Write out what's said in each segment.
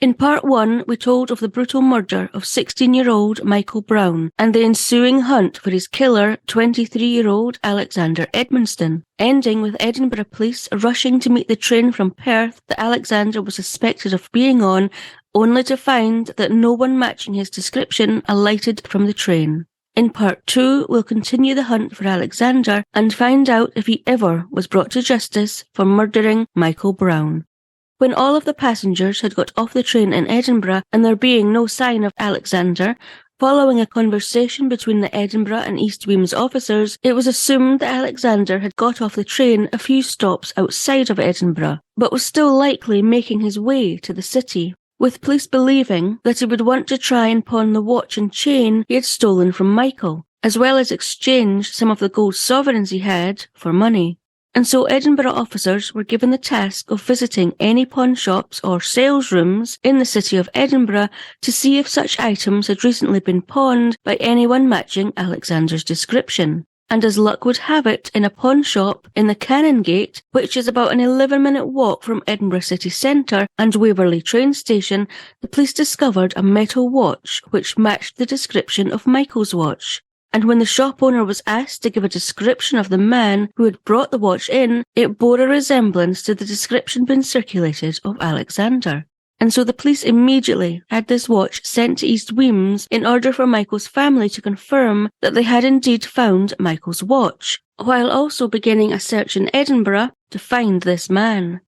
In part 1, we told of the brutal murder of 16-year-old Michael Brown and the ensuing hunt for his killer, 23-year-old Alexander Edmonstone, ending with Edinburgh police rushing to meet the train from Perth that Alexander was suspected of being on, only to find that no one matching his description alighted from the train. In part 2, we'll continue the hunt for Alexander and find out if he ever was brought to justice for murdering Michael Brown. When all of the passengers had got off the train in Edinburgh and there being no sign of Alexander, following a conversation between the Edinburgh and East Wemyss officers, it was assumed that Alexander had got off the train a few stops outside of Edinburgh, but was still likely making his way to the city, with police believing that he would want to try and pawn the watch and chain he had stolen from Michael, as well as exchange some of the gold sovereigns he had for money. And so Edinburgh officers were given the task of visiting any pawn shops or sales rooms in the city of Edinburgh to see if such items had recently been pawned by anyone matching Alexander's description. And as luck would have it, in a pawn shop in the Canongate, which is about an 11-minute walk from Edinburgh city centre and Waverley train station, the police discovered a metal watch which matched the description of Michael's watch. And when the shop owner was asked to give a description of the man who had brought the watch in, it bore a resemblance to the description being circulated of Alexander. And so the police immediately had this watch sent to East Wemyss in order for Michael's family to confirm that they had indeed found Michael's watch, while also beginning a search in Edinburgh to find this man.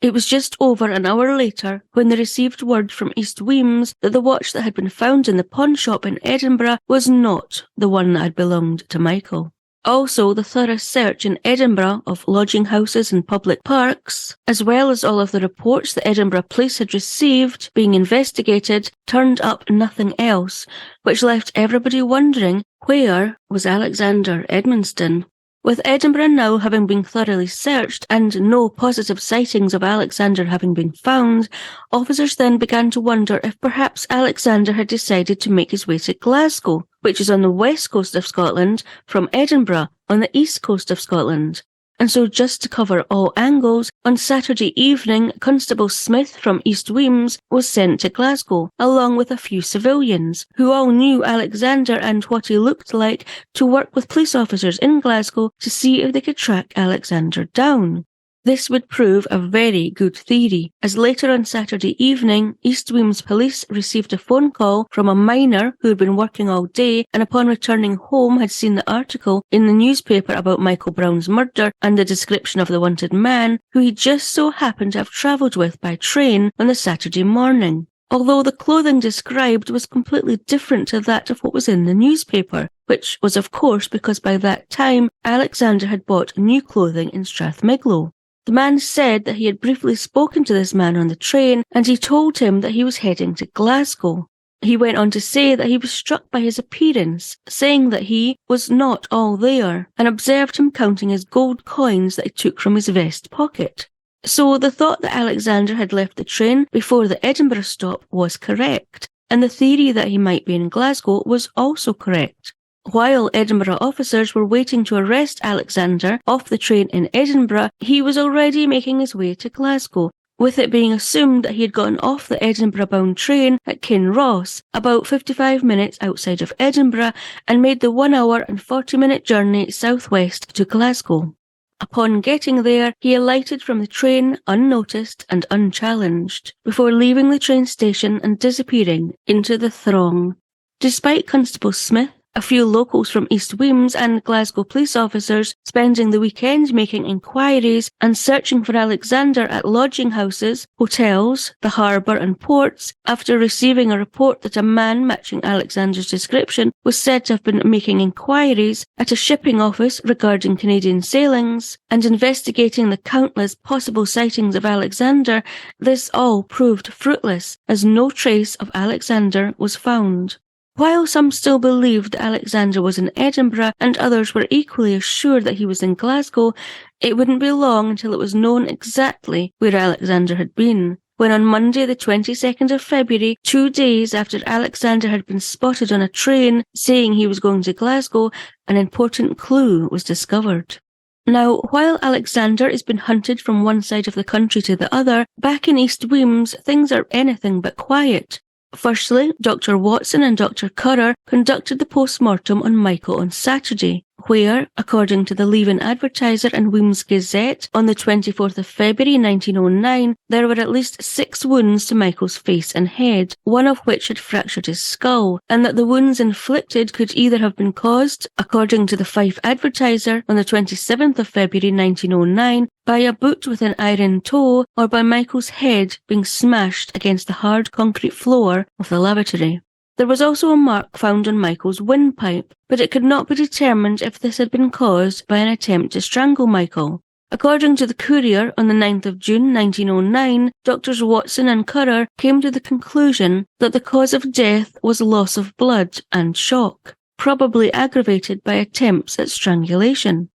It was just over an hour later when they received word from East Wemyss that the watch that had been found in the pawn shop in Edinburgh was not the one that had belonged to Michael. Also, the thorough search in Edinburgh of lodging houses and public parks, as well as all of the reports the Edinburgh police had received being investigated, turned up nothing else, which left everybody wondering, where was Alexander Edmonstone? With Edinburgh now having been thoroughly searched and no positive sightings of Alexander having been found, officers then began to wonder if perhaps Alexander had decided to make his way to Glasgow, which is on the west coast of Scotland, from Edinburgh, on the east coast of Scotland. And so just to cover all angles, on Saturday evening, Constable Smith from East Wemyss was sent to Glasgow, along with a few civilians, who all knew Alexander and what he looked like, to work with police officers in Glasgow to see if they could track Alexander down. This would prove a very good theory, as later on Saturday evening, East Wemyss police received a phone call from a miner who had been working all day and upon returning home had seen the article in the newspaper about Michael Brown's murder and the description of the wanted man, who he just so happened to have travelled with by train on the Saturday morning. Although the clothing described was completely different to that of what was in the newspaper, which was of course because by that time Alexander had bought new clothing in Strathmiglo. The man said that he had briefly spoken to this man on the train and he told him that he was heading to Glasgow. He went on to say that he was struck by his appearance, saying that he was not all there, and observed him counting his gold coins that he took from his vest pocket. So the thought that Alexander had left the train before the Edinburgh stop was correct, and the theory that he might be in Glasgow was also correct. While Edinburgh officers were waiting to arrest Alexander off the train in Edinburgh, he was already making his way to Glasgow, with it being assumed that he had gotten off the Edinburgh-bound train at Kinross, about 55 minutes outside of Edinburgh, and made the 1 hour and 40-minute journey southwest to Glasgow. Upon getting there, he alighted from the train unnoticed and unchallenged, before leaving the train station and disappearing into the throng. Despite Constable Smith, a few locals from East Wemyss and Glasgow police officers spending the weekend making inquiries and searching for Alexander at lodging houses, hotels, the harbour and ports, after receiving a report that a man matching Alexander's description was said to have been making inquiries at a shipping office regarding Canadian sailings, and investigating the countless possible sightings of Alexander, this all proved fruitless, as no trace of Alexander was found. While some still believed that Alexander was in Edinburgh and others were equally assured that he was in Glasgow, it wouldn't be long until it was known exactly where Alexander had been, when on Monday the 22nd of February, 2 days after Alexander had been spotted on a train saying he was going to Glasgow, an important clue was discovered. Now, while Alexander is being hunted from one side of the country to the other, back in East Wemyss, things are anything but quiet. Firstly, Dr. Watson and Dr. Currer conducted the post-mortem on Michael on Saturday, where, according to the Leaving Advertiser and Wemyss Gazette, on the 24th of February 1909, there were at least 6 wounds to Michael's face and head, one of which had fractured his skull, and that the wounds inflicted could either have been caused, according to the Fife Advertiser on the 27th of February 1909, by a boot with an iron toe, or by Michael's head being smashed against the hard concrete floor of the lavatory. There was also a mark found on Michael's windpipe, but it could not be determined if this had been caused by an attempt to strangle Michael. According to the Courier on the 9th of June 1909, Drs. Watson and Currer came to the conclusion that the cause of death was loss of blood and shock, probably aggravated by attempts at strangulation.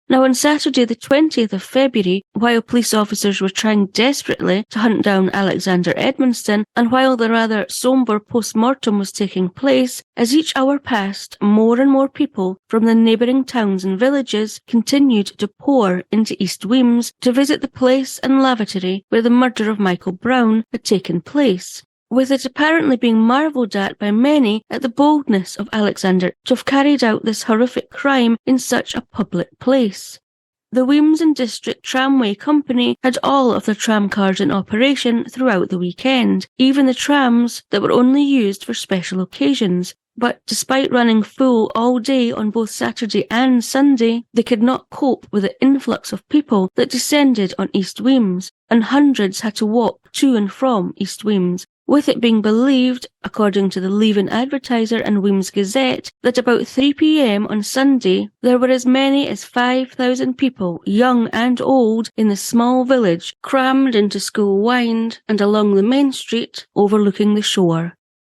Now, on Saturday the 20th of February, while police officers were trying desperately to hunt down Alexander Edmonstone, and while the rather sombre post-mortem was taking place, as each hour passed, more and more people from the neighbouring towns and villages continued to pour into East Wemyss to visit the place and lavatory where the murder of Michael Brown had taken place, with it apparently being marvelled at by many at the boldness of Alexander to have carried out this horrific crime in such a public place. The Wemyss and District Tramway Company had all of their tram cars in operation throughout the weekend, even the trams that were only used for special occasions. But despite running full all day on both Saturday and Sunday, they could not cope with the influx of people that descended on East Wemyss, and hundreds had to walk to and from East Wemyss, with it being believed, according to the Leaving Advertiser and Wemyss Gazette, that about 3 p.m. on Sunday there were as many as 5,000 people, young and old, in the small village, crammed into School Wynd and along the main street overlooking the shore.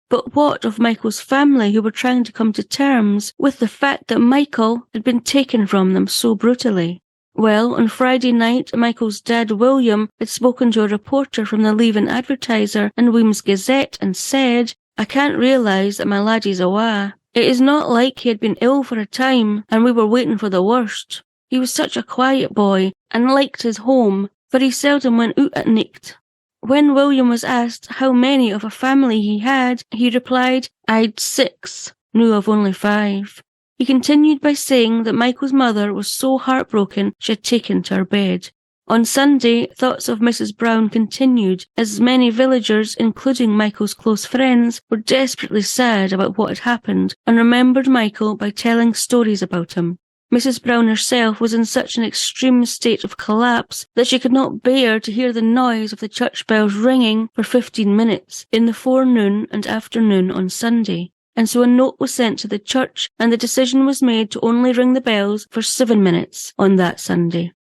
But what of Michael's family, who were trying to come to terms with the fact that Michael had been taken from them so brutally? Well, on Friday night, Michael's dad, William, had spoken to a reporter from the Leaving Advertiser and Wemyss Gazette and said, "I can't realise that my laddie's awa. It is not like he had been ill for a time and we were waiting for the worst. He was such a quiet boy and liked his home, for he seldom went out at nicht." When William was asked how many of a family he had, he replied, "I'd 6, knew of only 5. He continued by saying that Michael's mother was so heartbroken she had taken to her bed. On Sunday, thoughts of Mrs. Brown continued, as many villagers, including Michael's close friends, were desperately sad about what had happened and remembered Michael by telling stories about him. Mrs. Brown herself was in such an extreme state of collapse that she could not bear to hear the noise of the church bells ringing for 15 minutes in the forenoon and afternoon on Sunday. And so a note was sent to the church, and the decision was made to only ring the bells for 7 minutes on that Sunday.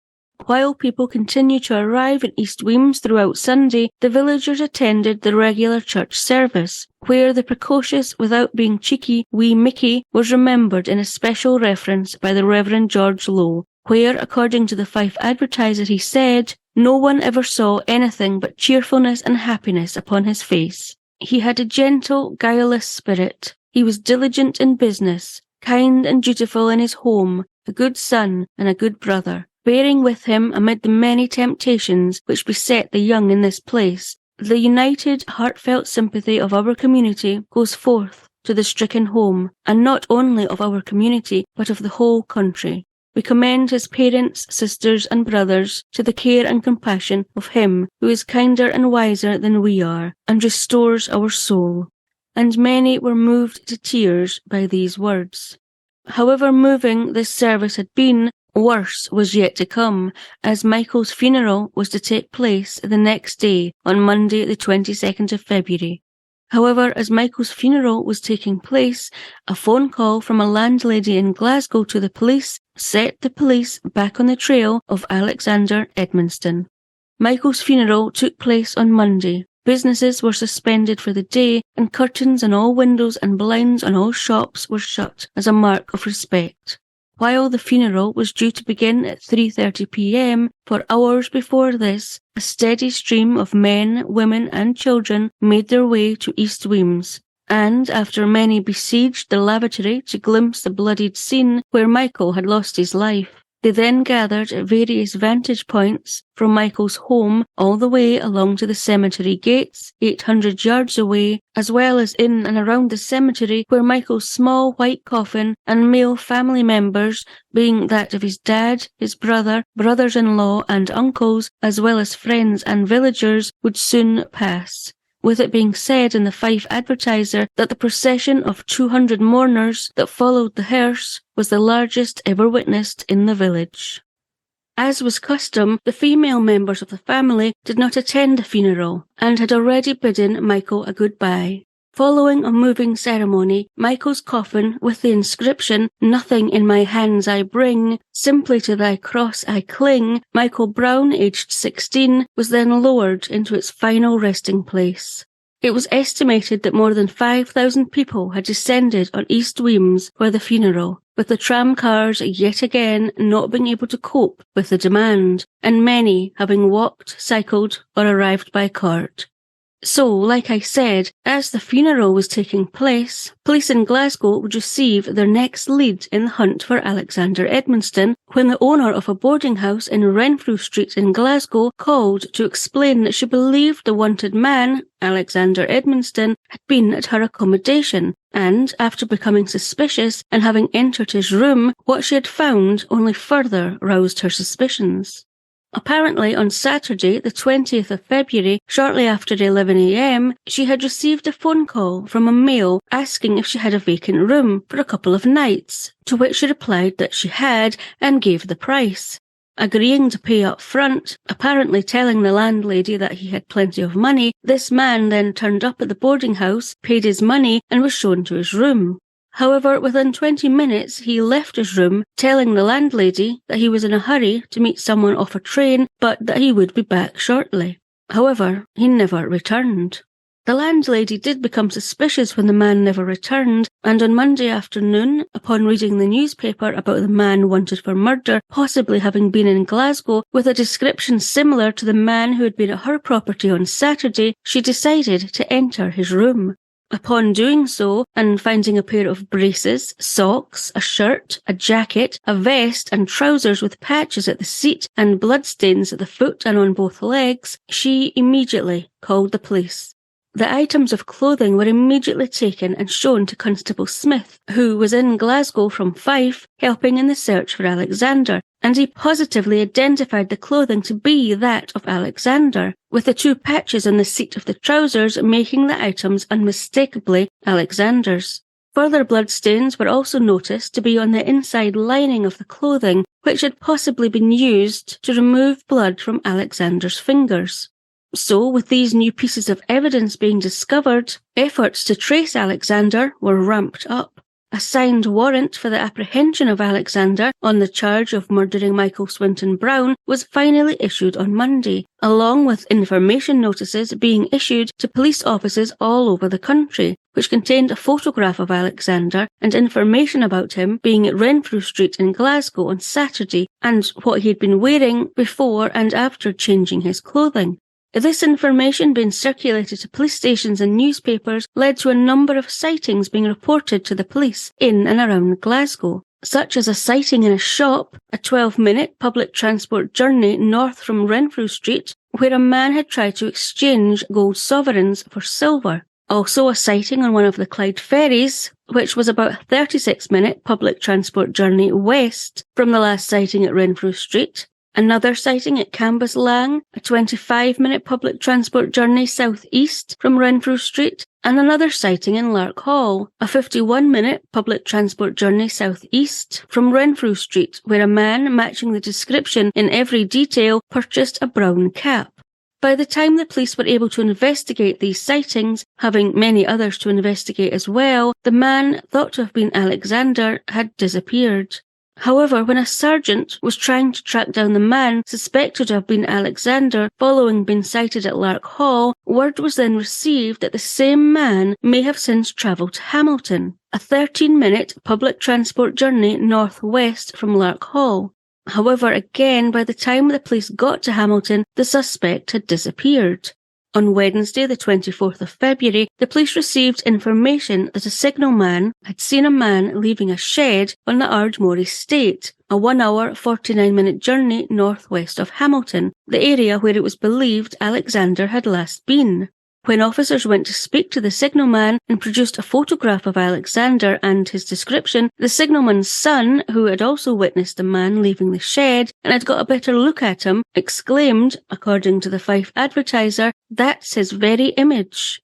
While people continued to arrive in East Wemyss throughout Sunday, the villagers attended the regular church service, where the precocious, without being cheeky, wee Mickey was remembered in a special reference by the Reverend George Lowe, where, according to the Fife Advertiser, he said, "No one ever saw anything but cheerfulness and happiness upon his face. He had a gentle, guileless spirit. He was diligent in business, kind and dutiful in his home, a good son and a good brother, bearing with him amid the many temptations which beset the young in this place. The united, heartfelt sympathy of our community goes forth to the stricken home, and not only of our community, but of the whole country. We commend his parents, sisters and brothers to the care and compassion of him who is kinder and wiser than we are, and restores our soul." And many were moved to tears by these words. However moving this service had been, worse was yet to come, as Michael's funeral was to take place the next day, on Monday the 22nd of February. However, as Michael's funeral was taking place, a phone call from a landlady in Glasgow to the police set the police back on the trail of Alexander Edmonstone. Michael's funeral took place on Monday. Businesses were suspended for the day, and curtains on all windows and blinds on all shops were shut as a mark of respect. While the funeral was due to begin at 3:30 p.m, for hours before this, a steady stream of men, women and children made their way to East Wemyss, and after many besieged the lavatory to glimpse the bloodied scene where Michael had lost his life, They then gathered at various vantage points from Michael's home all the way along to the cemetery gates, 800 yards away, as well as in and around the cemetery where Michael's small white coffin and male family members, being that of his dad, his brother, brothers-in-law and uncles, as well as friends and villagers, would soon pass, with it being said in the Fife Advertiser that the procession of 200 mourners that followed the hearse was the largest ever witnessed in the village. As was custom, the female members of the family did not attend the funeral and had already bidden Michael a goodbye. Following a moving ceremony, Michael's coffin with the inscription, "Nothing in my hands I bring, simply to thy cross I cling," Michael Brown, aged 16, was then lowered into its final resting place. It was estimated that more than 5,000 people had descended on East Weems for the funeral, with the tram cars yet again not being able to cope with the demand, and many having walked, cycled, or arrived by cart. So, like I said, as the funeral was taking place, police in Glasgow would receive their next lead in the hunt for Alexander Edmonstone when the owner of a boarding house in Renfrew Street in Glasgow called to explain that she believed the wanted man, Alexander Edmonstone, had been at her accommodation, and, after becoming suspicious and having entered his room, what she had found only further roused her suspicions. Apparently, on Saturday, the 20th of February, shortly after 11 a.m, she had received a phone call from a male asking if she had a vacant room for a couple of nights, to which she replied that she had and gave the price. Agreeing to pay up front, apparently telling the landlady that he had plenty of money, this man then turned up at the boarding house, paid his money, and was shown to his room. However, within 20 minutes, he left his room, telling the landlady that he was in a hurry to meet someone off a train, but that he would be back shortly. However, he never returned. The landlady did become suspicious when the man never returned, and on Monday afternoon, upon reading the newspaper about the man wanted for murder, possibly having been in Glasgow, with a description similar to the man who had been at her property on Saturday, she decided to enter his room. Upon doing so, and finding a pair of braces, socks, a shirt, a jacket, a vest, and trousers with patches at the seat and bloodstains at the foot and on both legs, she immediately called the police. The items of clothing were immediately taken and shown to Constable Smith, who was in Glasgow from Fife, helping in the search for Alexander, and he positively identified the clothing to be that of Alexander, with the 2 patches on the seat of the trousers making the items unmistakably Alexander's. Further bloodstains were also noticed to be on the inside lining of the clothing, which had possibly been used to remove blood from Alexander's fingers. So, with these new pieces of evidence being discovered, efforts to trace Alexander were ramped up. A signed warrant for the apprehension of Alexander on the charge of murdering Michael Swinton Brown was finally issued on Monday, along with information notices being issued to police offices all over the country, which contained a photograph of Alexander and information about him being at Renfrew Street in Glasgow on Saturday and what he had been wearing before and after changing his clothing. This information being circulated to police stations and newspapers led to a number of sightings being reported to the police in and around Glasgow, such as a sighting in a shop, a 12-minute public transport journey north from Renfrew Street, where a man had tried to exchange gold sovereigns for silver. Also a sighting on one of the Clyde ferries, which was about a 36-minute public transport journey west from the last sighting at Renfrew Street. Another sighting at Cambuslang, a 25-minute public transport journey south-east from Renfrew Street, and another sighting in Lark Hall, a 51-minute public transport journey south-east from Renfrew Street, where a man matching the description in every detail purchased a brown cap. By the time the police were able to investigate these sightings, having many others to investigate as well, the man, thought to have been Alexander, had disappeared. However, when a sergeant was trying to track down the man suspected to have been Alexander following being sighted at Lark Hall, word was then received that the same man may have since travelled to Hamilton, a 13-minute public transport journey north-west from Lark Hall. However, again, by the time the police got to Hamilton, the suspect had disappeared. On Wednesday, the 24th of February, the police received information that a signalman had seen a man leaving a shed on the Ardmore estate, a 1-hour, 49-minute journey northwest of Hamilton, the area where it was believed Alexander had last been. When officers went to speak to the signalman and produced a photograph of Alexander and his description, the signalman's son, who had also witnessed the man leaving the shed and had got a better look at him, exclaimed, according to the Fife Advertiser, "That's his very image."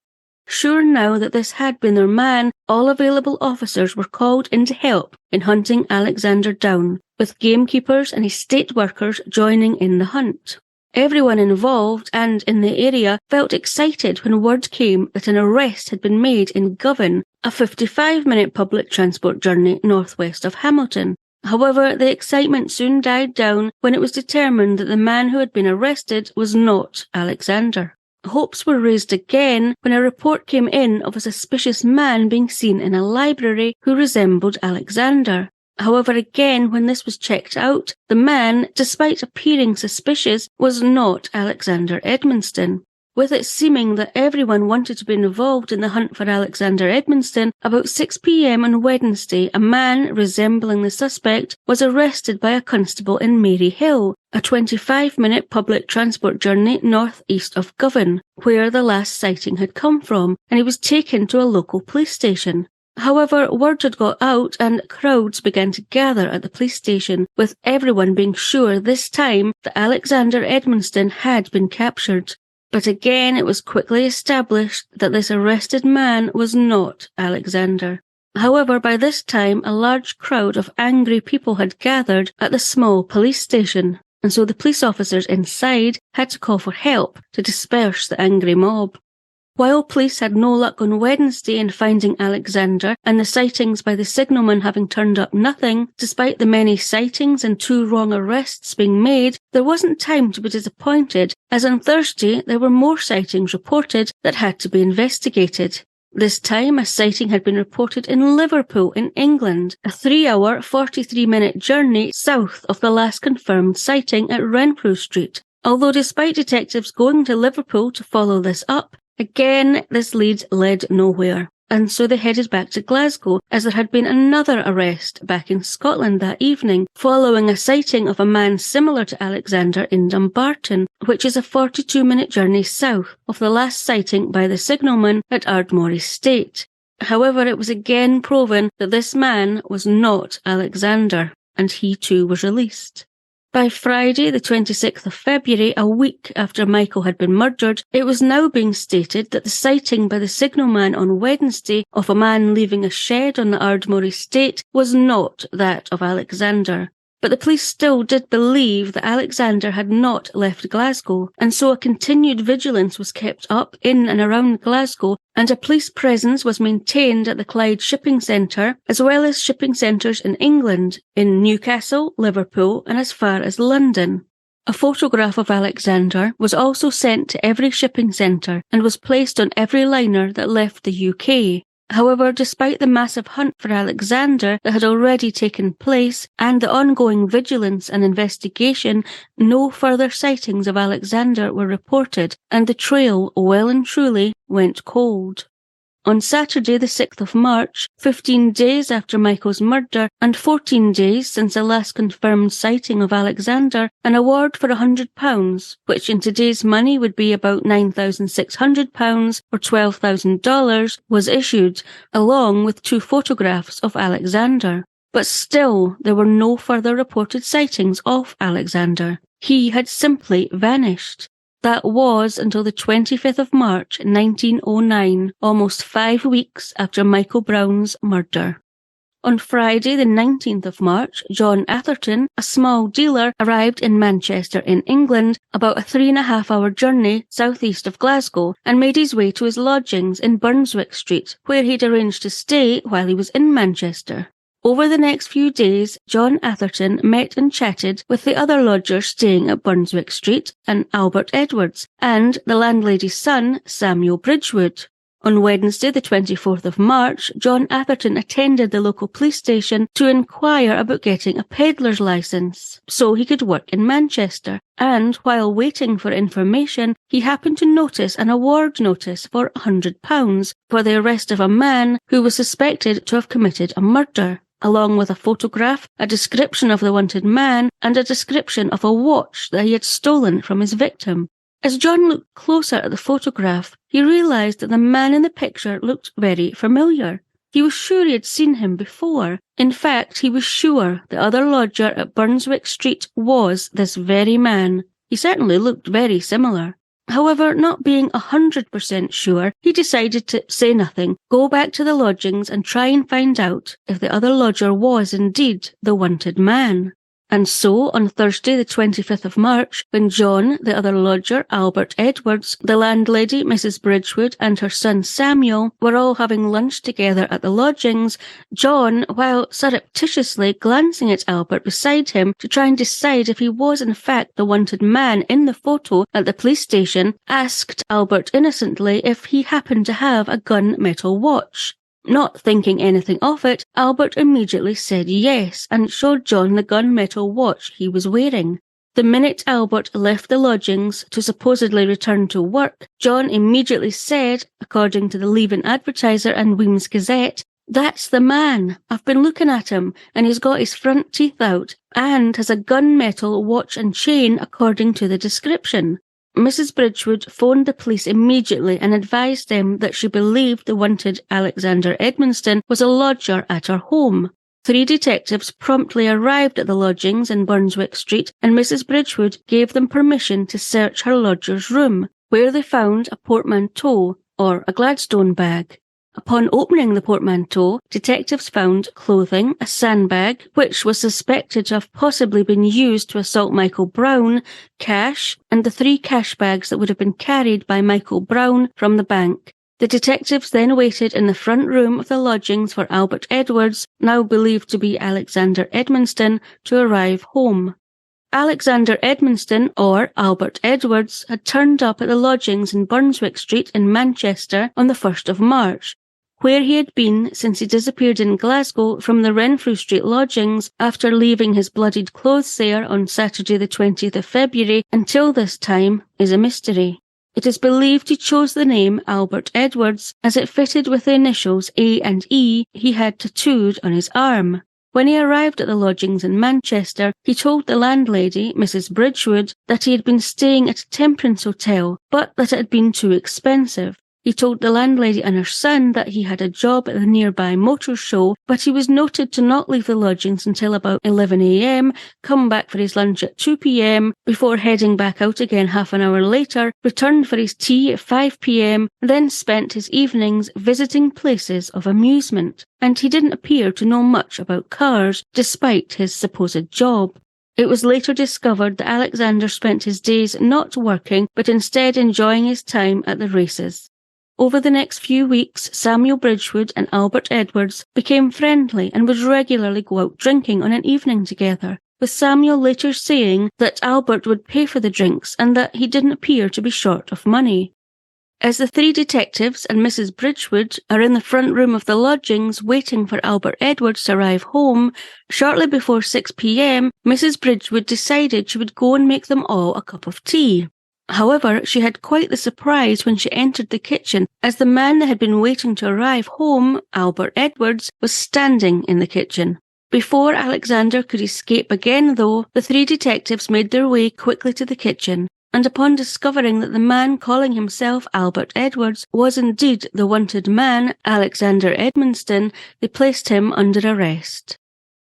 Sure now that this had been their man, all available officers were called in to help in hunting Alexander down, with gamekeepers and estate workers joining in the hunt. Everyone involved and in the area felt excited when word came that an arrest had been made in Govan, a 55-minute public transport journey northwest of Hamilton. However, the excitement soon died down when it was determined that the man who had been arrested was not Alexander. Hopes were raised again when a report came in of a suspicious man being seen in a library who resembled Alexander. However, again, when this was checked out, the man, despite appearing suspicious, was not Alexander Edmonstone. With it seeming that everyone wanted to be involved in the hunt for Alexander Edmonstone, about 6 p.m. on Wednesday, a man resembling the suspect was arrested by a constable in Maryhill, a 25-minute public transport journey northeast of Govan, where the last sighting had come from, and he was taken to a local police station. However, word had got out and crowds began to gather at the police station, with everyone being sure this time that Alexander Edmonstone had been captured. But again it was quickly established that this arrested man was not Alexander. However, by this time a large crowd of angry people had gathered at the small police station, and so the police officers inside had to call for help to disperse the angry mob. While police had no luck on Wednesday in finding Alexander, and the sightings by the signalman having turned up nothing, despite the many sightings and 2 wrong arrests being made, there wasn't time to be disappointed, as on Thursday there were more sightings reported that had to be investigated. This time a sighting had been reported in Liverpool in England, a 3-hour, 43-minute journey south of the last confirmed sighting at Renfrew Street. Although despite detectives going to Liverpool to follow this up, again, this lead led nowhere, and so they headed back to Glasgow, as there had been another arrest back in Scotland that evening, following a sighting of a man similar to Alexander in Dumbarton, which is a 42-minute journey south of the last sighting by the signalman at Ardmore Estate. However, it was again proven that this man was not Alexander, and he too was released. By Friday, the 26th of February, a week after Michael had been murdered, it was now being stated that the sighting by the signalman on Wednesday of a man leaving a shed on the Ardmore estate was not that of Alexander. But the police still did believe that Alexander had not left Glasgow, and so a continued vigilance was kept up in and around Glasgow, and a police presence was maintained at the Clyde Shipping Centre, as well as shipping centres in England, in Newcastle, Liverpool, and as far as London. A photograph of Alexander was also sent to every shipping centre and was placed on every liner that left the UK. However, despite the massive hunt for Alexander that had already taken place and the ongoing vigilance and investigation, no further sightings of Alexander were reported, and the trail well and truly went cold. On Saturday, the 6th of March, 15 days after Michael's murder and 14 days since the last confirmed sighting of Alexander, an award for £100, which in today's money would be about £9,600 or $12,000, was issued, along with 2 photographs of Alexander. But still, there were no further reported sightings of Alexander. He had simply vanished. That was until the 25th of March 1909, almost 5 weeks after Michael Brown's murder. On Friday, the 19th of March, John Atherton, a small dealer, arrived in Manchester in England, about a 3.5-hour journey southeast of Glasgow, and made his way to his lodgings in Brunswick Street, where he'd arranged to stay while he was in Manchester. Over the next few days, John Atherton met and chatted with the other lodgers staying at Brunswick Street, and Albert Edwards, and the landlady's son, Samuel Bridgewood. On Wednesday, the 24th of March, John Atherton attended the local police station to inquire about getting a peddler's licence so he could work in Manchester, and while waiting for information, he happened to notice an award notice for £100 for the arrest of a man who was suspected to have committed a murder, along with a photograph, a description of the wanted man, and a description of a watch that he had stolen from his victim. As John looked closer at the photograph, he realised that the man in the picture looked very familiar. He was sure he had seen him before. In fact, he was sure the other lodger at Burnswick Street was this very man. He certainly looked very similar. However, not being 100% sure, he decided to say nothing, go back to the lodgings and try and find out if the other lodger was indeed the wanted man. And so, on Thursday the 25th of March, when John, the other lodger, Albert Edwards, the landlady, Mrs. Bridgewood, and her son Samuel were all having lunch together at the lodgings, John, while surreptitiously glancing at Albert beside him to try and decide if he was in fact the wanted man in the photo at the police station, asked Albert innocently if he happened to have a gunmetal watch. Not thinking anything of it, Albert immediately said yes and showed John the gunmetal watch he was wearing. The minute Albert left the lodgings to supposedly return to work, John immediately said, according to the Leaving Advertiser and Weems Gazette, "That's the man. I've been looking at him, and he's got his front teeth out, and has a gunmetal watch and chain according to the description." Mrs. Bridgewood phoned the police immediately and advised them that she believed the wanted Alexander Edmonstone was a lodger at her home. 3 detectives promptly arrived at the lodgings in Burnswick Street, and Mrs. Bridgewood gave them permission to search her lodger's room, where they found a portmanteau, or a Gladstone bag. Upon opening the portmanteau, detectives found clothing, a sandbag, which was suspected to have possibly been used to assault Michael Brown, cash, and the 3 cash bags that would have been carried by Michael Brown from the bank. The detectives then waited in the front room of the lodgings for Albert Edwards, now believed to be Alexander Edmonstone, to arrive home. Alexander Edmonstone, or Albert Edwards, had turned up at the lodgings in Burnswick Street in Manchester on the 1st of March, where he had been since he disappeared in Glasgow from the Renfrew Street lodgings after leaving his bloodied clothes there on Saturday the 20th of February until this time, is a mystery. It is believed he chose the name Albert Edwards as it fitted with the initials A and E he had tattooed on his arm. When he arrived at the lodgings in Manchester, he told the landlady, Mrs. Bridgewood, that he had been staying at a temperance hotel, but that it had been too expensive. He told the landlady and her son that he had a job at the nearby motor show, but he was noted to not leave the lodgings until about 11 a.m, come back for his lunch at 2 p.m, before heading back out again half an hour later, returned for his tea at 5 p.m, then spent his evenings visiting places of amusement. And he didn't appear to know much about cars, despite his supposed job. It was later discovered that Alexander spent his days not working, but instead enjoying his time at the races. Over the next few weeks, Samuel Bridgewood and Albert Edwards became friendly and would regularly go out drinking on an evening together, with Samuel later saying that Albert would pay for the drinks and that he didn't appear to be short of money. As the 3 detectives and Mrs. Bridgewood are in the front room of the lodgings waiting for Albert Edwards to arrive home, shortly before 6 p.m, Mrs. Bridgewood decided she would go and make them all a cup of tea. However, she had quite the surprise when she entered the kitchen, as the man that had been waiting to arrive home, Albert Edwards, was standing in the kitchen. Before Alexander could escape again, though, the 3 detectives made their way quickly to the kitchen, and upon discovering that the man calling himself Albert Edwards was indeed the wanted man, Alexander Edmonstone, they placed him under arrest.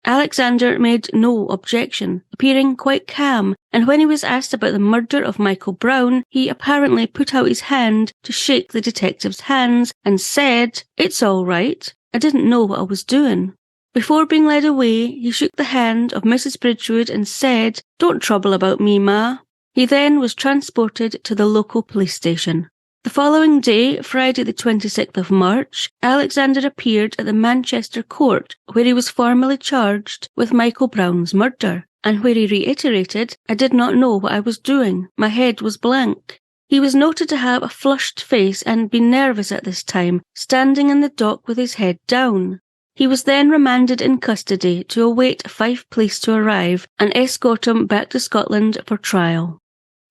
Alexander made no objection, appearing quite calm, and when he was asked about the murder of Michael Brown, he apparently put out his hand to shake the detective's hands and said, "It's all right, I didn't know what I was doing." Before being led away, he shook the hand of Mrs. Bridgewood and said, "Don't trouble about me, Ma." He then was transported to the local police station. The following day, Friday the 26th of March, Alexander appeared at the Manchester court, where he was formally charged with Michael Brown's murder, and where he reiterated, "I did not know what I was doing, my head was blank." He was noted to have a flushed face and be nervous at this time, standing in the dock with his head down. He was then remanded in custody to await Fife police to arrive and escort him back to Scotland for trial.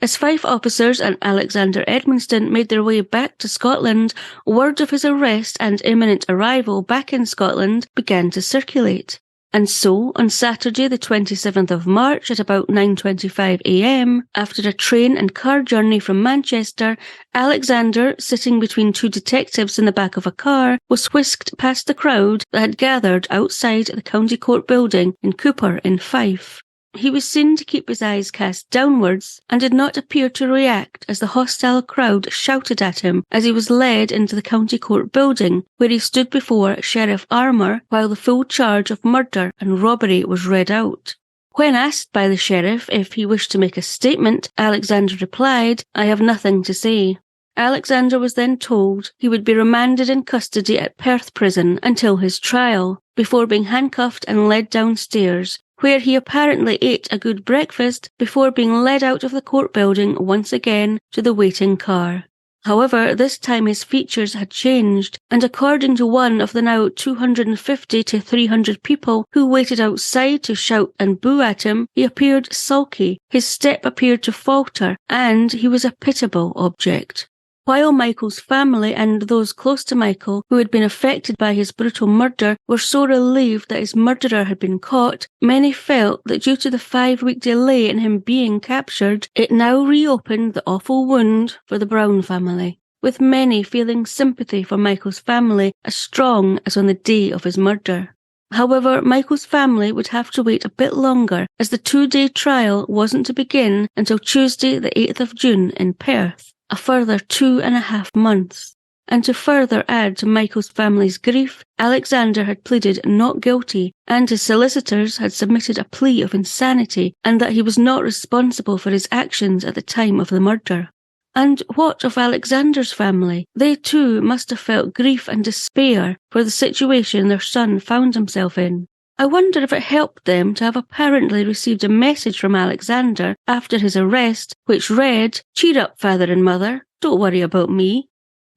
As Fife officers and Alexander Edmonstone made their way back to Scotland, word of his arrest and imminent arrival back in Scotland began to circulate. And so, on Saturday the 27th of March at about 9:25 a.m, after a train and car journey from Manchester, Alexander, sitting between two detectives in the back of a car, was whisked past the crowd that had gathered outside the County Court building in Cooper in Fife. He was seen to keep his eyes cast downwards and did not appear to react as the hostile crowd shouted at him as he was led into the County Court building, where he stood before Sheriff Armour while the full charge of murder and robbery was read out. When asked by the sheriff if he wished to make a statement, Alexander replied, "I have nothing to say." Alexander was then told he would be remanded in custody at Perth prison until his trial, before being handcuffed and led downstairs, where he apparently ate a good breakfast before being led out of the court building once again to the waiting car. However, this time his features had changed, and according to one of the now 250 to 300 people who waited outside to shout and boo at him, he appeared sulky, his step appeared to falter, and he was a pitiable object. While Michael's family and those close to Michael who had been affected by his brutal murder were so relieved that his murderer had been caught, many felt that due to the 5-week delay in him being captured, it now reopened the awful wound for the Brown family, with many feeling sympathy for Michael's family as strong as on the day of his murder. However, Michael's family would have to wait a bit longer, as the 2-day trial wasn't to begin until Tuesday the 8th of June in Perth. A further 2.5 months. And to further add to Michael's family's grief, Alexander had pleaded not guilty, and his solicitors had submitted a plea of insanity and that he was not responsible for his actions at the time of the murder. And what of Alexander's family? They too must have felt grief and despair for the situation their son found himself in. I wonder if it helped them to have apparently received a message from Alexander after his arrest, which read, "Cheer up, father and mother, don't worry about me."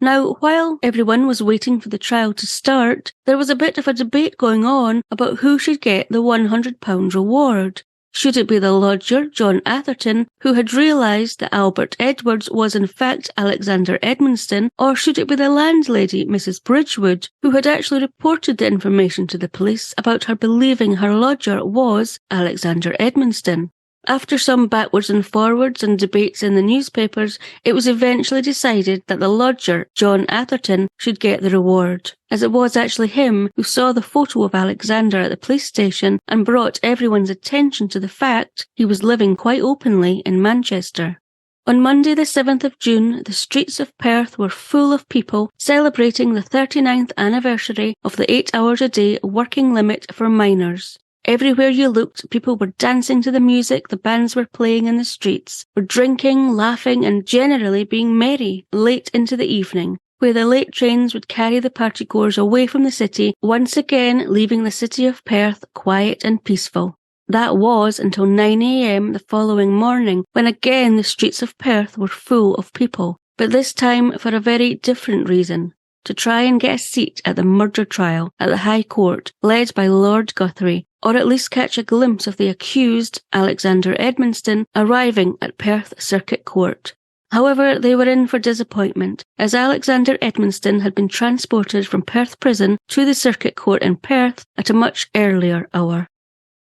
Now, while everyone was waiting for the trial to start, there was a bit of a debate going on about who should get the £100 reward. Should it be the lodger, John Atherton, who had realised that Albert Edwards was in fact Alexander Edmonstone, or should it be the landlady, Mrs. Bridgewood, who had actually reported the information to the police about her believing her lodger was Alexander Edmonstone? After some backwards and forwards and debates in the newspapers, it was eventually decided that the lodger, John Atherton, should get the reward, as it was actually him who saw the photo of Alexander at the police station and brought everyone's attention to the fact he was living quite openly in Manchester. On Monday the 7th of June, the streets of Perth were full of people celebrating the 39th anniversary of the 8 hours a day working limit for miners. Everywhere you looked, people were dancing to the music the bands were playing in the streets, were drinking, laughing and generally being merry late into the evening, where the late trains would carry the partygoers away from the city, once again leaving the city of Perth quiet and peaceful. That was until 9 a.m. the following morning, when again the streets of Perth were full of people, but this time for a very different reason. To try and get a seat at the murder trial at the High Court, led by Lord Guthrie, or at least catch a glimpse of the accused, Alexander Edmonstone, arriving at Perth Circuit Court. However, they were in for disappointment, as Alexander Edmonstone had been transported from Perth Prison to the Circuit Court in Perth at a much earlier hour.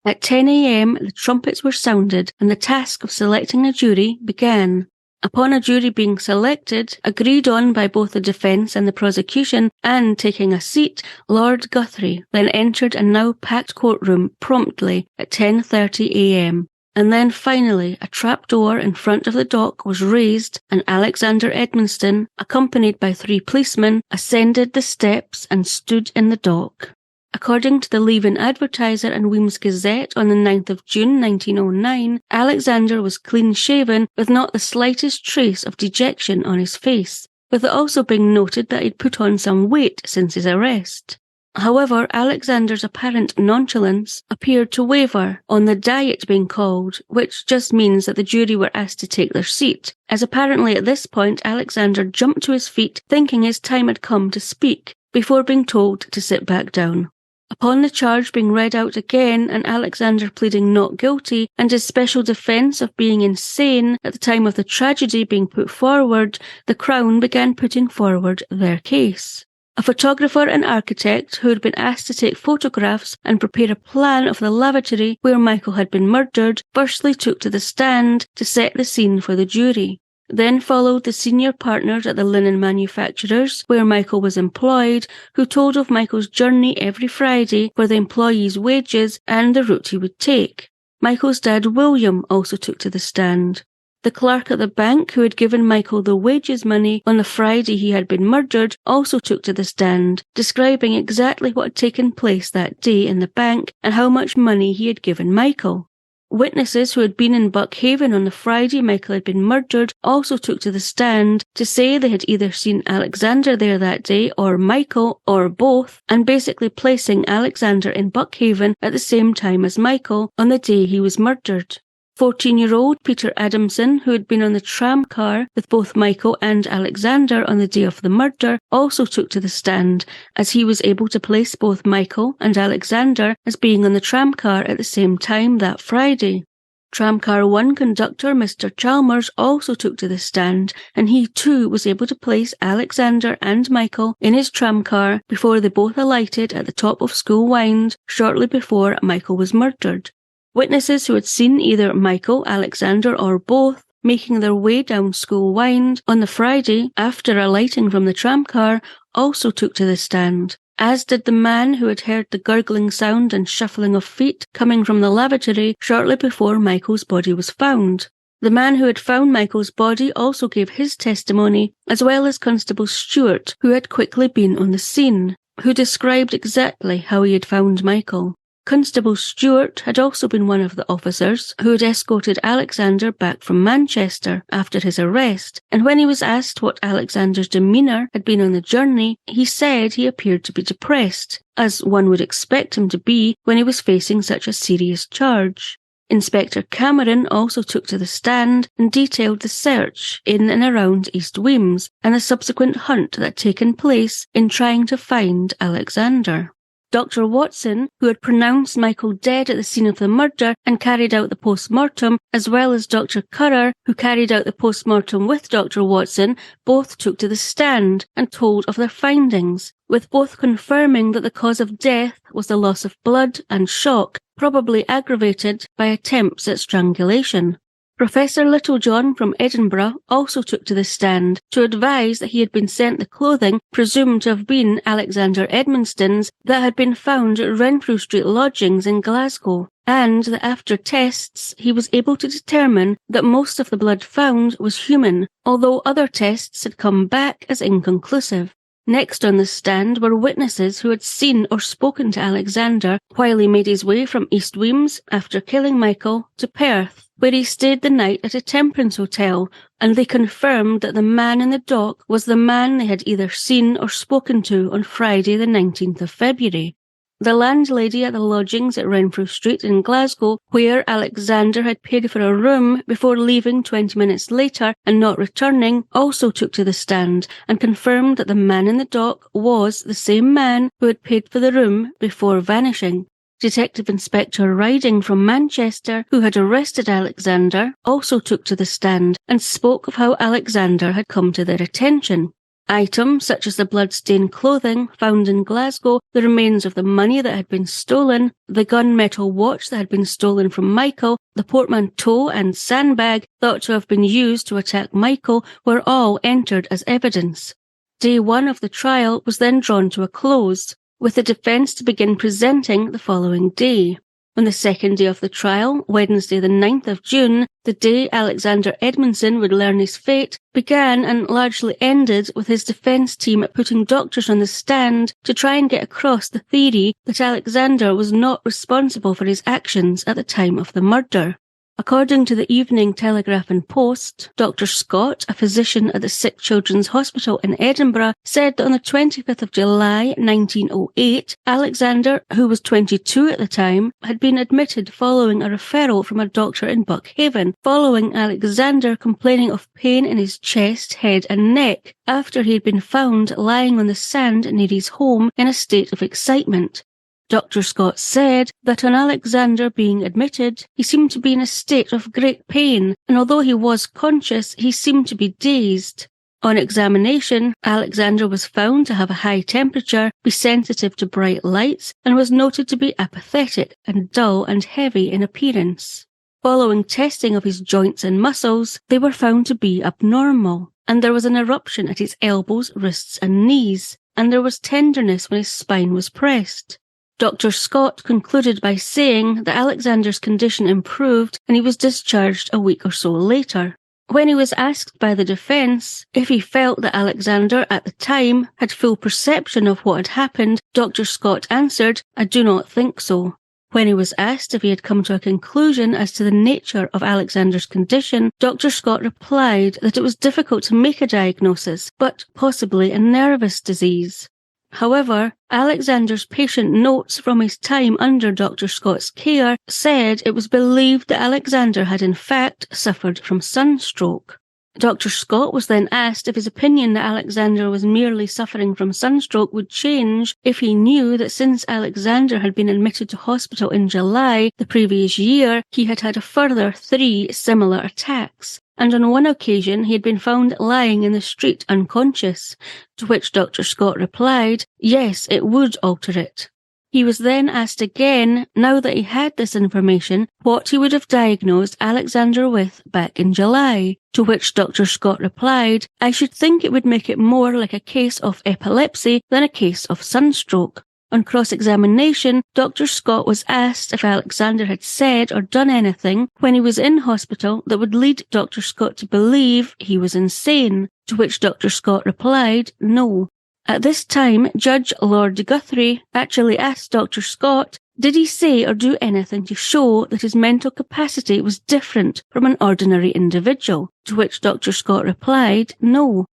At 10 a.m, the trumpets were sounded and the task of selecting a jury began. Upon a jury being selected, agreed on by both the defence and the prosecution, and taking a seat, Lord Guthrie then entered a now packed courtroom promptly at 10:30 a.m. And then finally, a trapdoor in front of the dock was raised and Alexander Edmonstone, accompanied by 3 policemen, ascended the steps and stood in the dock. According to the Leaven Advertiser and Weems Gazette on the 9th of June 1909, Alexander was clean-shaven with not the slightest trace of dejection on his face, with it also being noted that he'd put on some weight since his arrest. However, Alexander's apparent nonchalance appeared to waver on the diet being called, which just means that the jury were asked to take their seat, as apparently at this point Alexander jumped to his feet thinking his time had come to speak, before being told to sit back down. Upon the charge being read out again and Alexander pleading not guilty and his special defence of being insane at the time of the tragedy being put forward, the Crown began putting forward their case. A photographer and architect who had been asked to take photographs and prepare a plan of the lavatory where Michael had been murdered firstly took to the stand to set the scene for the jury. Then followed the senior partners at the linen manufacturers where Michael was employed, who told of Michael's journey every Friday for the employees' wages and the route he would take. Michael's dad William also took to the stand. The clerk at the bank who had given Michael the wages money on the Friday he had been murdered also took to the stand, describing exactly what had taken place that day in the bank and how much money he had given Michael. Witnesses who had been in Buckhaven on the Friday Michael had been murdered also took to the stand to say they had either seen Alexander there that day or Michael or both, and basically placing Alexander in Buckhaven at the same time as Michael on the day he was murdered. 14-year-old Peter Adamson, who had been on the tram car with both Michael and Alexander on the day of the murder, also took to the stand, as he was able to place both Michael and Alexander as being on the tram car at the same time that Friday. Tramcar 1 conductor Mr. Chalmers also took to the stand, and he too was able to place Alexander and Michael in his tramcar before they both alighted at the top of School Wynd shortly before Michael was murdered. Witnesses who had seen either Michael, Alexander or both making their way down School Wynd on the Friday after alighting from the tramcar also took to the stand, as did the man who had heard the gurgling sound and shuffling of feet coming from the lavatory shortly before Michael's body was found. The man who had found Michael's body also gave his testimony, as well as Constable Stewart, who had quickly been on the scene, who described exactly how he had found Michael. Constable Stewart had also been one of the officers who had escorted Alexander back from Manchester after his arrest, and when he was asked what Alexander's demeanour had been on the journey, he said he appeared to be depressed, as one would expect him to be when he was facing such a serious charge. Inspector Cameron also took to the stand and detailed the search in and around East Weems and the subsequent hunt that had taken place in trying to find Alexander. Dr. Watson, who had pronounced Michael dead at the scene of the murder and carried out the post-mortem, as well as Dr. Currer, who carried out the post-mortem with Dr. Watson, both took to the stand and told of their findings, with both confirming that the cause of death was the loss of blood and shock, probably aggravated by attempts at strangulation. Professor Littlejohn from Edinburgh also took to the stand to advise that he had been sent the clothing presumed to have been Alexander Edmonstone's that had been found at Renfrew Street lodgings in Glasgow, and that after tests he was able to determine that most of the blood found was human, although other tests had come back as inconclusive. Next on the stand were witnesses who had seen or spoken to Alexander while he made his way from East Weems after killing Michael to Perth, where he stayed the night at a temperance hotel, and they confirmed that the man in the dock was the man they had either seen or spoken to on Friday the 19th of February. The landlady at the lodgings at Renfrew Street in Glasgow, where Alexander had paid for a room before leaving 20 minutes later and not returning, also took to the stand and confirmed that the man in the dock was the same man who had paid for the room before vanishing. Detective Inspector Riding from Manchester, who had arrested Alexander, also took to the stand and spoke of how Alexander had come to their attention. Items such as the blood-stained clothing found in Glasgow, the remains of the money that had been stolen, the gunmetal watch that had been stolen from Michael, the portmanteau and sandbag thought to have been used to attack Michael were all entered as evidence. Day 1 of the trial was then drawn to a close, with the defence to begin presenting the following day. On the second day of the trial, Wednesday the 9th of June, the day Alexander Edmonstone would learn his fate, began and largely ended with his defence team putting doctors on the stand to try and get across the theory that Alexander was not responsible for his actions at the time of the murder. According to the Evening Telegraph and Post, Dr. Scott, a physician at the Sick Children's Hospital in Edinburgh, said that on the 25th of July 1908, Alexander, who was 22 at the time, had been admitted following a referral from a doctor in Buckhaven, following Alexander complaining of pain in his chest, head and neck after he had been found lying on the sand near his home in a state of excitement. Dr. Scott said that on Alexander being admitted, he seemed to be in a state of great pain, and although he was conscious, he seemed to be dazed. On examination, Alexander was found to have a high temperature, be sensitive to bright lights, and was noted to be apathetic and dull and heavy in appearance. Following testing of his joints and muscles, they were found to be abnormal, and there was an eruption at his elbows, wrists and knees, and there was tenderness when his spine was pressed. Dr. Scott concluded by saying that Alexander's condition improved and he was discharged a week or so later. When he was asked by the defence if he felt that Alexander at the time had full perception of what had happened, Dr. Scott answered, "I do not think so." When he was asked if he had come to a conclusion as to the nature of Alexander's condition, Dr. Scott replied that it was difficult to make a diagnosis, but possibly a nervous disease. However, Alexander's patient notes from his time under Dr. Scott's care said it was believed that Alexander had in fact suffered from sunstroke. Dr. Scott was then asked if his opinion that Alexander was merely suffering from sunstroke would change if he knew that since Alexander had been admitted to hospital in July the previous year, he had had a further 3 similar attacks, and on one occasion he had been found lying in the street unconscious, to which Dr. Scott replied, yes, it would alter it. He was then asked again, now that he had this information, what he would have diagnosed Alexander with back in July, to which Dr. Scott replied, I should think it would make it more like a case of epilepsy than a case of sunstroke. On cross-examination, Dr. Scott was asked if Alexander had said or done anything when he was in hospital that would lead Dr. Scott to believe he was insane, to which Dr. Scott replied, no. At this time, Judge Lord Guthrie actually asked Dr. Scott, did he say or do anything to show that his mental capacity was different from an ordinary individual, to which Dr. Scott replied, no.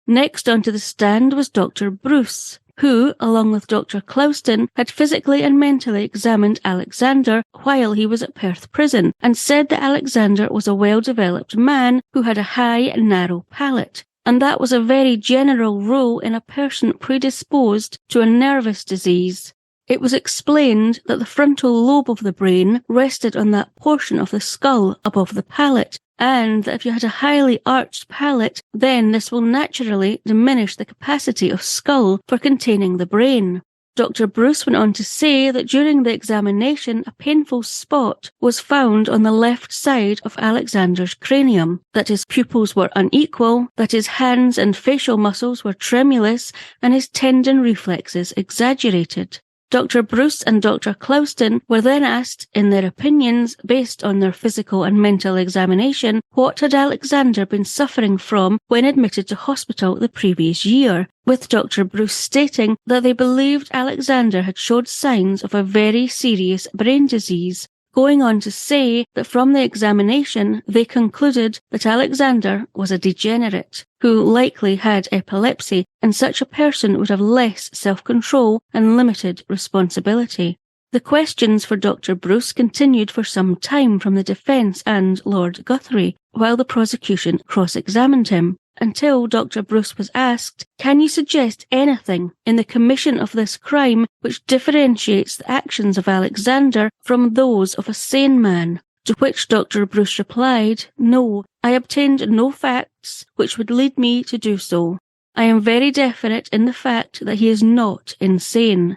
Next onto the stand was Dr. Bruce, who, along with Dr. Clouston, had physically and mentally examined Alexander while he was at Perth prison, and said that Alexander was a well-developed man who had a high, narrow palate, and that was a very general rule in a person predisposed to a nervous disease. It was explained that the frontal lobe of the brain rested on that portion of the skull above the palate, and that if you had a highly arched palate, then this will naturally diminish the capacity of skull for containing the brain. Dr. Bruce went on to say that during the examination, a painful spot was found on the left side of Alexander's cranium, that his pupils were unequal, that his hands and facial muscles were tremulous, and his tendon reflexes exaggerated. Dr. Bruce and Dr. Clouston were then asked, in their opinions, based on their physical and mental examination, what had Alexander been suffering from when admitted to hospital the previous year, with Dr. Bruce stating that they believed Alexander had showed signs of a very serious brain disease, going on to say that from the examination they concluded that Alexander was a degenerate, who likely had epilepsy, and such a person would have less self-control and limited responsibility. The questions for Dr. Bruce continued for some time from the defence and Lord Guthrie, while the prosecution cross-examined him, until Dr. Bruce was asked, can you suggest anything in the commission of this crime which differentiates the actions of Alexander from those of a sane man? To which Dr. Bruce replied, no, I obtained no facts which would lead me to do so. I am very definite in the fact that he is not insane.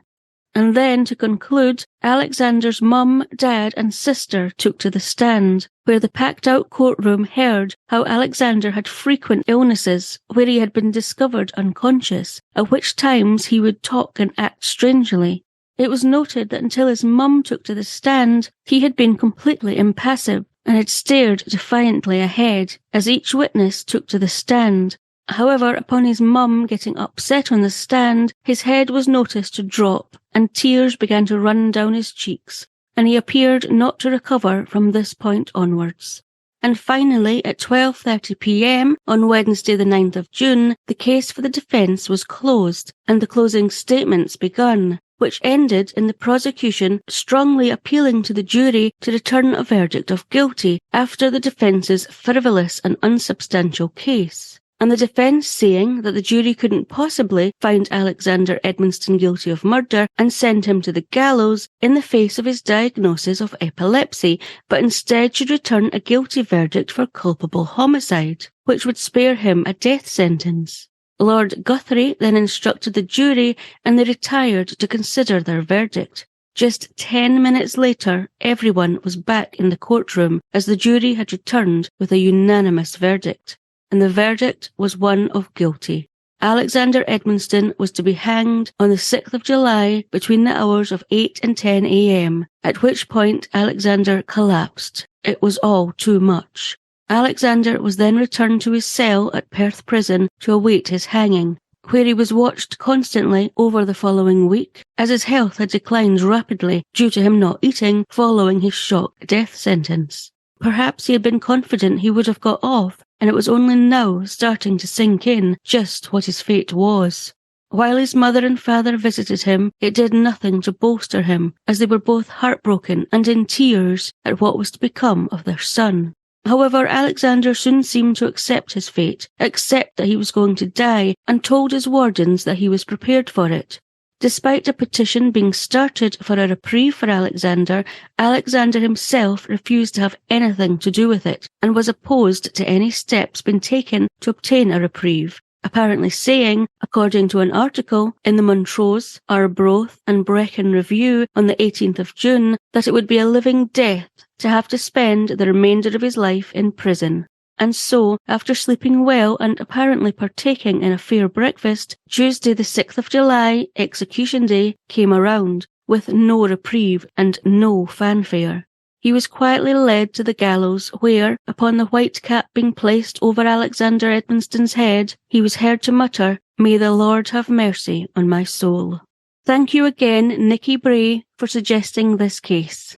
And then, to conclude, Alexander's mum, dad and sister took to the stand, where the packed-out courtroom heard how Alexander had frequent illnesses, where he had been discovered unconscious, at which times he would talk and act strangely. It was noted that until his mum took to the stand, he had been completely impassive, and had stared defiantly ahead, as each witness took to the stand. However, upon his mum getting upset on the stand, his head was noticed to drop, and tears began to run down his cheeks. and he appeared not to recover from this point onwards. And finally, at 12:30 p.m. on Wednesday the 9th of June, the case for the defence was closed and the closing statements begun, which ended in the prosecution strongly appealing to the jury to return a verdict of guilty after the defence's frivolous and unsubstantial case, and the defence saying that the jury couldn't possibly find Alexander Edmonstone guilty of murder and send him to the gallows in the face of his diagnosis of epilepsy, but instead should return a guilty verdict for culpable homicide, which would spare him a death sentence. Lord Guthrie then instructed the jury and they retired to consider their verdict. Just 10 minutes later, everyone was back in the courtroom as the jury had returned with a unanimous verdict. And the verdict was one of guilty. Alexander Edmonstone was to be hanged on the 6th of July between the hours of 8 and 10 a.m., at which point Alexander collapsed. It was all too much. Alexander was then returned to his cell at Perth prison to await his hanging, where he was watched constantly over the following week, as his health had declined rapidly due to him not eating following his shock death sentence. Perhaps he had been confident he would have got off, and it was only now starting to sink in just what his fate was. While his mother and father visited him, it did nothing to bolster him, as they were both heartbroken and in tears at what was to become of their son. However, Alexander soon seemed to accept his fate, accept that he was going to die, and told his wardens that he was prepared for it. Despite a petition being started for a reprieve for Alexander, Alexander himself refused to have anything to do with it, and was opposed to any steps being taken to obtain a reprieve, apparently saying, according to an article in the Montrose, Arbroath and Brecon Review on the 18th of June, that it would be a living death to have to spend the remainder of his life in prison. And so, after sleeping well and apparently partaking in a fair breakfast, Tuesday the 6th of July, execution day, came around, with no reprieve and no fanfare. He was quietly led to the gallows where, upon the white cap being placed over Alexander Edmonstone's head, he was heard to mutter, "May the Lord have mercy on my soul." Thank you again, Nicky Bray, for suggesting this case.